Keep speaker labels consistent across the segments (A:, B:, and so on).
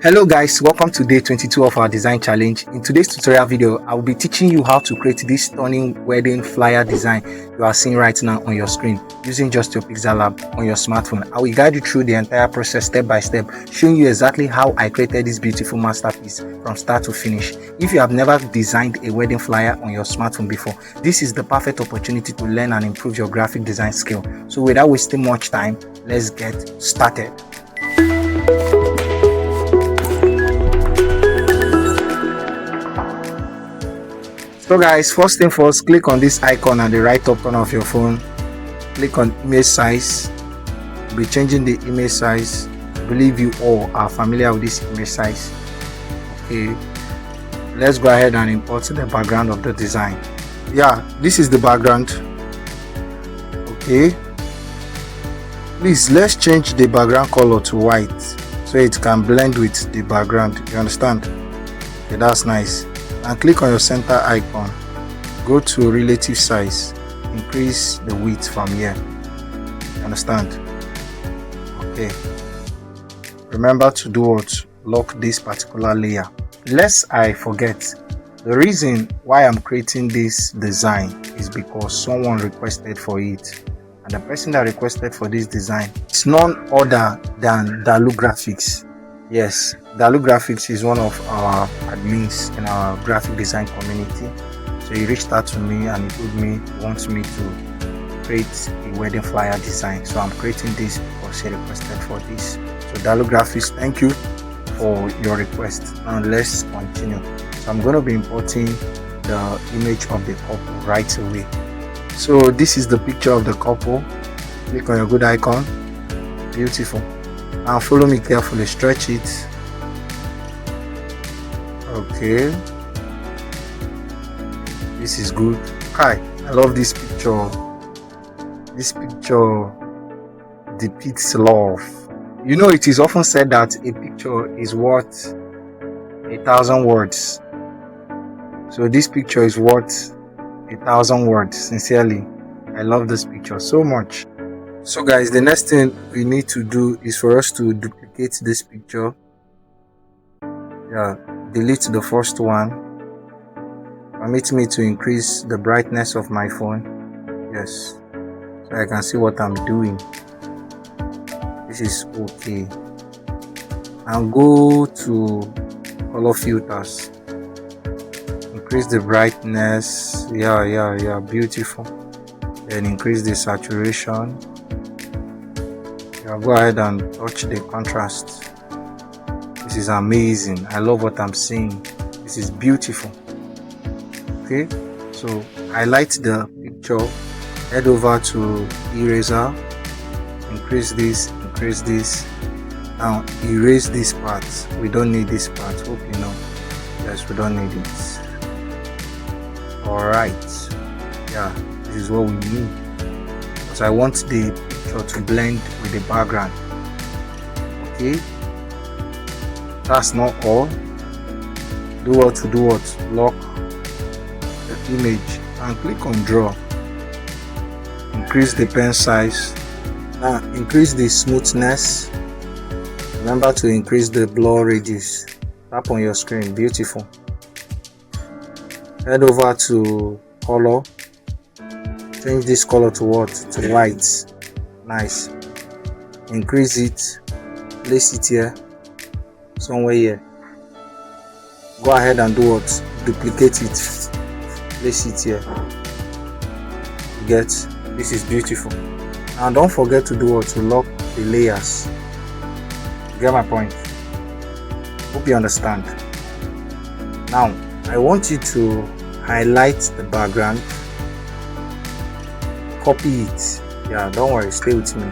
A: Hello guys, welcome to day 22 of our design challenge. In today's tutorial video, I will be teaching you how to create this stunning wedding flyer design you are seeing right now on your screen using just your PixelLab on your smartphone. I will guide you through the entire process step by step, showing you exactly how I created this beautiful masterpiece from start to finish. If you have never designed a wedding flyer on your smartphone before, this is the perfect opportunity to learn and improve your graphic design skill. So without wasting much time, let's get started. So guys, first thing first, click on this icon at the right top corner of your phone. Click on image size. We'll be changing the image size. I believe you all are familiar with this image size. Okay, let's go ahead and import the background of the design. Yeah, this is the background. Okay, please let's change the background color to white so it can blend with the background. You understand? Okay, that's nice. And click on your center icon, go to relative size, increase the width from here. You understand? Okay, remember to do what? Lock this particular layer. Lest I forget, the reason why I'm creating this design is because someone requested for it, and the person that requested for this design is none other than Dalu Graphics. Yes, Dalu Graphics is one of our admins in our graphic design community. So he reached out to me and he told me he wants me to create a wedding flyer design. So I'm creating this because he requested for this. So Dalu Graphics, thank you for your request. Now let's continue. So I'm going to be importing the image of the couple right away. So this is the picture of the couple. Click on your good icon. Beautiful. Now follow me carefully, stretch it. Okay, this is good. Hi, I love this picture. This picture depicts love. You know, it is often said that a picture is worth 1,000 words. So this picture is worth 1,000 words. Sincerely, I love this picture so much. So guys, the next thing we need to do is for us to duplicate this picture. Yeah, delete the first one. Permit me to increase the brightness of my phone. Yes, so I can see what I'm doing. This is okay. And go to color filters. Increase the brightness. Yeah, beautiful. Then increase the saturation. Go ahead and touch the contrast. This is amazing. I love what I'm seeing. This is beautiful. Okay, so highlight the picture, head over to eraser, increase this. Now erase this part. We don't need this part. Hope you know. Yes, we don't need it. Alright, yeah, this is what we need, because I want the picture to blend with the background. Okay, that's not all. Lock the image and click on draw. Increase the pen size. Now increase the smoothness. Remember to increase the blur radius. Tap on your screen. Beautiful. Head over to color. Change this color to what? To white. Nice. Increase it. Place it here. Somewhere here. Go ahead and do what? Duplicate it. Place it here. Get? This is beautiful. And don't forget to do what? To lock the layers. Get my point? Hope you understand. Now I want you to highlight the background. Copy it. Yeah, don't worry, stay with me.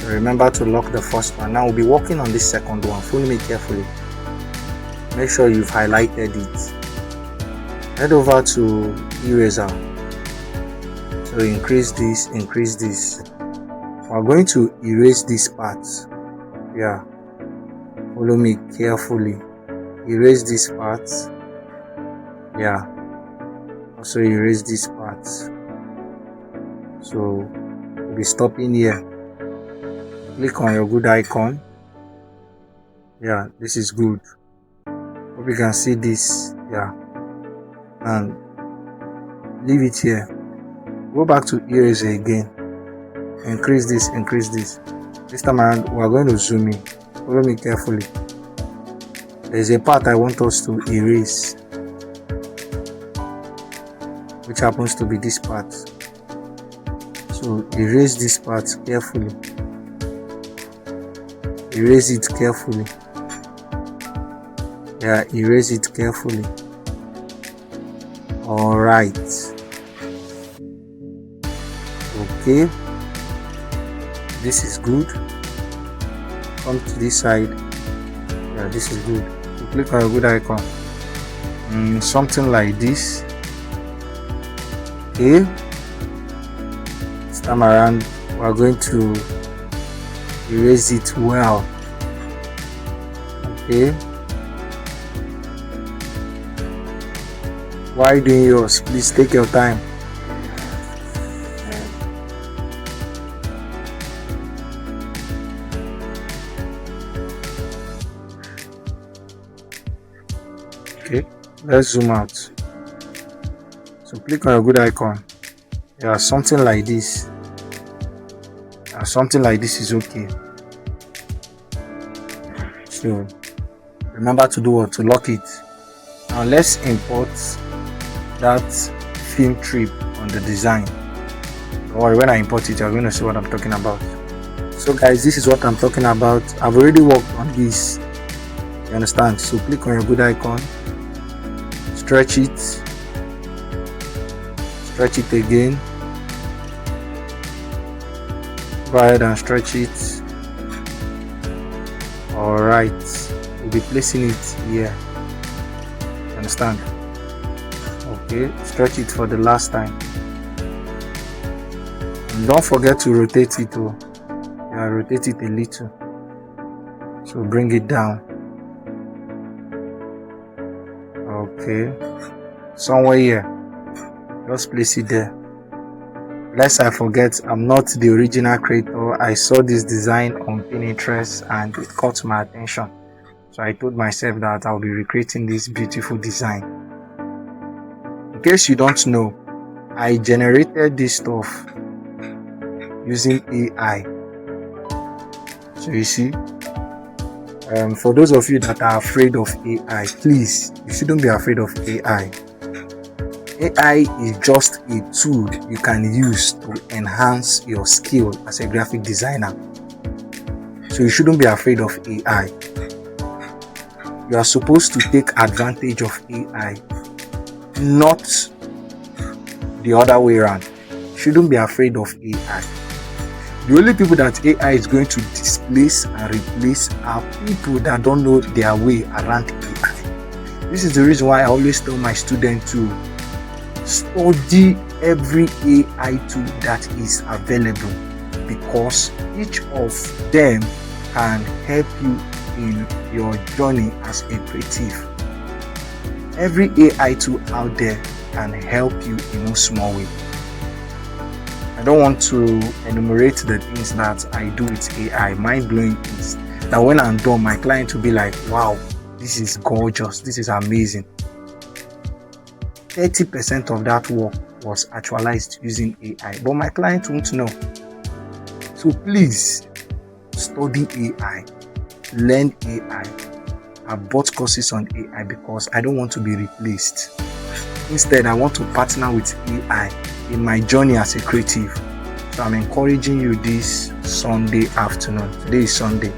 A: So remember to lock the first one. Now we'll be working on this second one. Follow me carefully. Make sure you've highlighted it. Head over to eraser. So increase this. We're going to erase this part. Yeah, follow me carefully. Erase this part. Yeah, also erase this part. So we'll be stopping here. Click on your good icon. Yeah, this is good. Hope you can see this. Yeah, and leave it here. Go back to eraser again. Increase this, increase this. This time around, we are going to zoom in. Follow me carefully. There's a part I want us to erase, which happens to be this part. So erase this part carefully. Erase it carefully. Yeah, erase it carefully. Alright. Okay. This is good. Come to this side. Yeah, this is good. So click on a good icon. Something like this. Okay. This time around, we are going to erase it well. Okay. Why doing yours? Please take your time. Okay, let's zoom out. So click on a good icon. Yeah, something like this. Something like this is okay. So remember to do what? To lock it. Now let's import that film trip on the design. Don't worry, when I import it, you're going to see what I'm talking about. So guys, this is what I'm talking about. I've already worked on this. You understand? So click on your good icon. Stretch it. Stretch it again. Go ahead and stretch it. Alright. We'll be placing it here. Understand? Okay, stretch it for the last time. And don't forget to rotate it. Yeah, rotate it a little. So bring it down. Okay, somewhere here. Just place it there. Lest I forget, I'm not the original creator. I saw this design on Pinterest and it caught my attention. So I told myself that I'll be recreating this beautiful design. In case you don't know, I generated this stuff using AI. So you see, for those of you that are afraid of AI, please, you shouldn't be afraid of AI. AI is just a tool you can use to enhance your skill as a graphic designer. So you shouldn't be afraid of AI. You are supposed to take advantage of AI, not the other way around. You shouldn't be afraid of AI. The only people that AI is going to displace and replace are people that don't know their way around AI. This is the reason why I always tell my students to study every AI tool that is available, because each of them can help you in your journey as a creative. Every AI tool out there can help you in a small way. I don't want to enumerate the things that I do with AI. Mind-blowing things that when I'm done, my client will be like, wow, this is gorgeous, this is amazing. 30% of that work was actualized using AI, but my client won't know. So please study AI, learn AI. I bought courses on AI because I don't want to be replaced. Instead, I want to partner with AI in my journey as a creative. So I'm encouraging you this Sunday afternoon. Today is Sunday.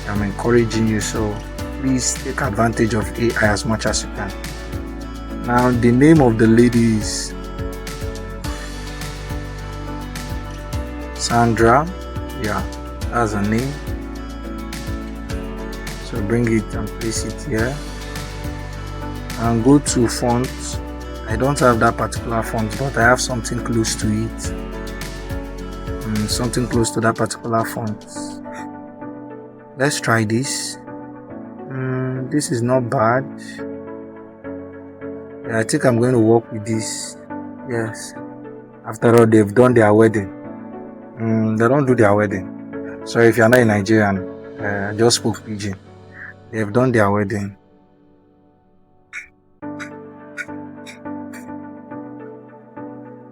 A: I'm encouraging you, so please take advantage of AI as much as you can. Now the name of the lady is Sandra. Yeah, that's her name. So bring it and place it here and go to font. I don't have that particular font, but I have something close to it. Something close to that particular font. Let's try this. This is not bad. Yeah, I think I'm going to work with this. Yes. After all, they've done their wedding. They don't do their wedding. So if you're not in Nigerian, I just spoke pidgin. They've done their wedding.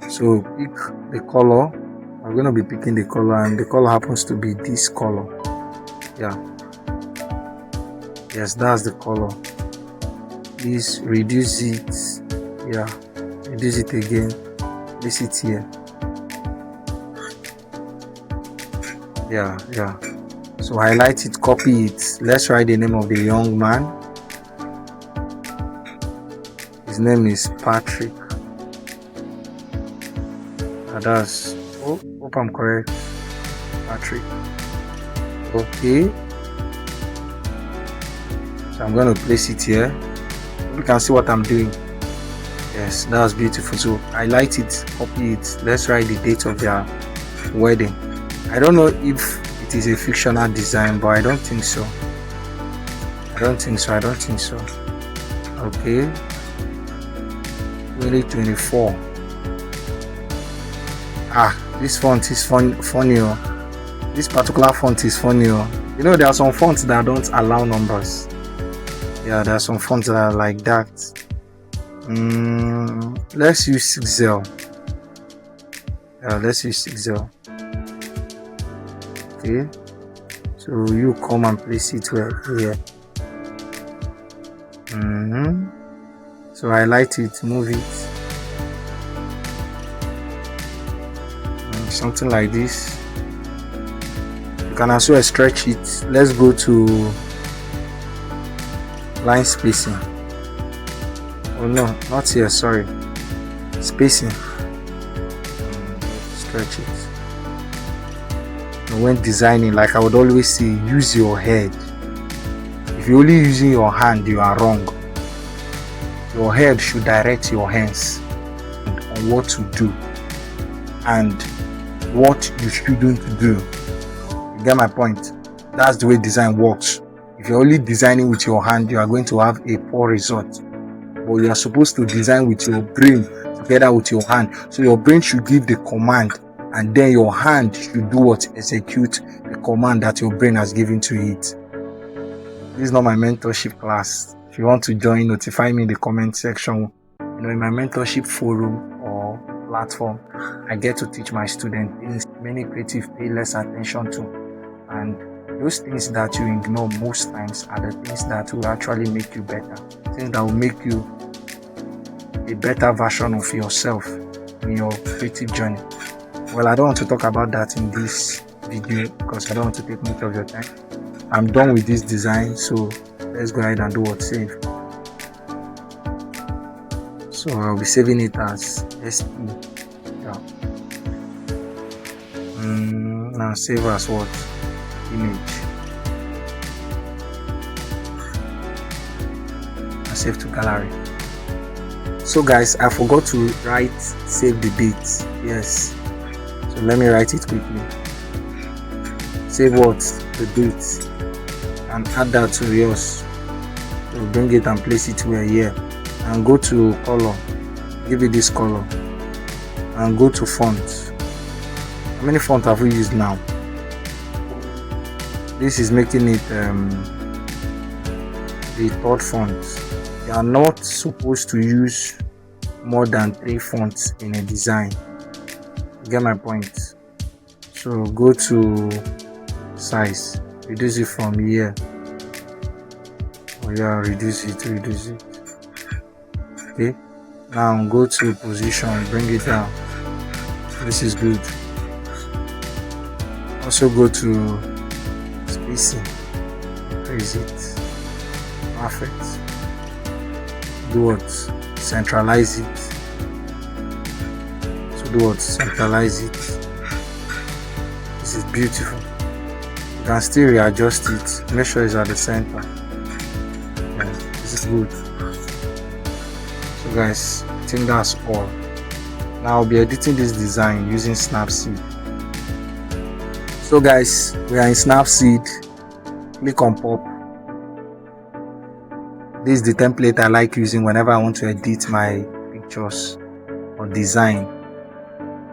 A: So pick the color. I'm going to be picking the color, and the color happens to be this color. Yeah. Yes, that's the color. Please reduce it. Yeah. Reduce it again. Place it here. Yeah. So highlight it, copy it. Let's write the name of the young man. His name is Patrick. That's, hope I'm correct. Patrick. Okay. So I'm going to place it here. You can see what I'm doing. Yes, that's beautiful. So highlight it, copy it. Let's write the date of their wedding. I don't know if it is a fictional design, but I don't think so. Okay. 2024. This font is funny. This particular font is funny. You know, there are some fonts that don't allow numbers. Yeah, there are some fonts that are like that. Let's use 6L. Yeah, let's use 6L. Okay. So you come and place it here. So highlight it, move it. Something like this. You can also stretch it. Let's go to line spacing. Oh no, not here, sorry. Spacing. Stretch it. And when designing, like I would always say, use your head. If you're only using your hand, you are wrong. Your head should direct your hands on what to do and what you shouldn't do. You get my point? That's the way design works. If you're only designing with your hand, you are going to have a poor result. But you are supposed to design with your brain together with your hand. So your brain should give the command, and then your hand should do what? Execute the command that your brain has given to it. This is not my mentorship class. If you want to join, notify me in the comment section. You know, in my mentorship forum or platform, I get to teach my students things many creatives pay less attention to, and those things that you ignore most times are the things that will actually make you better, things that will make you a better version of yourself in your creative journey. Well, I don't want to talk about that in this video because I don't want to take much of your time. I'm done with this design, so let's go ahead and do what? Save. So I'll be saving it as SE. Yeah. Now save as what? Image. And save to gallery. So guys, I forgot to write save the date. Yes. So let me write it quickly. Save what? The date. And add that to yours. So bring it and place it where here. And go to color. Give it this color. And go to font. How many fonts have we used now? This is making it the third font. You are not supposed to use more than 3 fonts in a design. You get my point? So go to size, reduce it from here. Oh yeah, reduce it. Okay, now go to position, bring it down. This is good. Also go to spacing, increase it. Perfect. Do what? Centralize it. So do what? Centralize it. This is beautiful. You can still readjust it. Make sure it's at the center. Yeah, this is good. So guys, I think that's all. Now I'll be editing this design using Snapseed. So guys, we are in Snapseed. Click on pop. This is the template I like using whenever I want to edit my pictures or design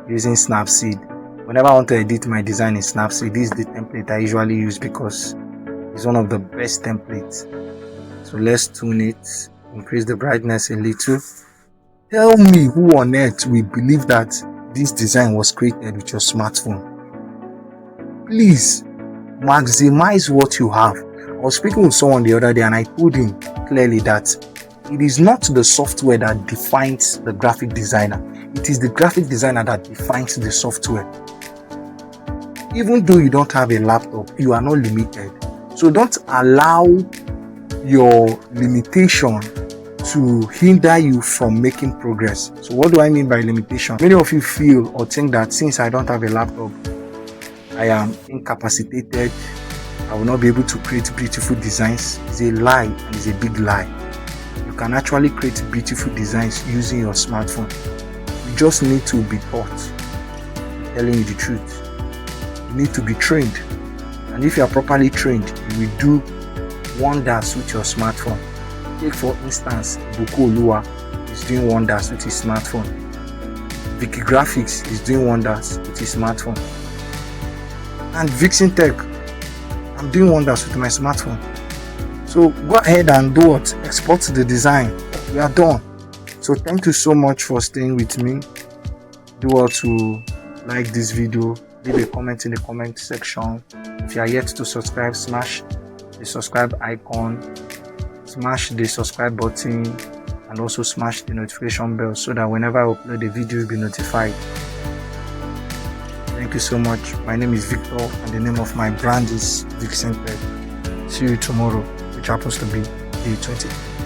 A: using Snapseed. Whenever I want to edit my design in Snapseed, this is the template I usually use because is one of the best templates. So let's tune it, increase the brightness a little. Tell me who on earth will believe that this design was created with your smartphone. Please maximize what you have. I was speaking with someone the other day and I told him clearly that it is not the software that defines the graphic designer. It is the graphic designer that defines the software. Even though you don't have a laptop, you are not limited. So don't allow your limitation to hinder you from making progress. So what do I mean by limitation? Many of you feel or think that since I don't have a laptop, I am incapacitated, I will not be able to create beautiful designs. It's a lie, and it's a big lie. You can actually create beautiful designs using your smartphone. You just need to be taught. I'm telling you the truth. You need to be trained. And if you are properly trained, you will do wonders with your smartphone. Take for instance, Buko Olua is doing wonders with his smartphone. Vicky Graphics is doing wonders with his smartphone. And Vixen Tech, I'm doing wonders with my smartphone. So go ahead and do what? Export the design. We are done. So thank you so much for staying with me. Do what to like this video. Leave a comment in the comment section. If you are yet to subscribe, smash the subscribe icon, smash the subscribe button, and also smash the notification bell so that whenever I upload a video, you'll be notified. Thank you so much. My name is Victor and the name of my brand is Vixen Tech. See you tomorrow, which happens to be day 20.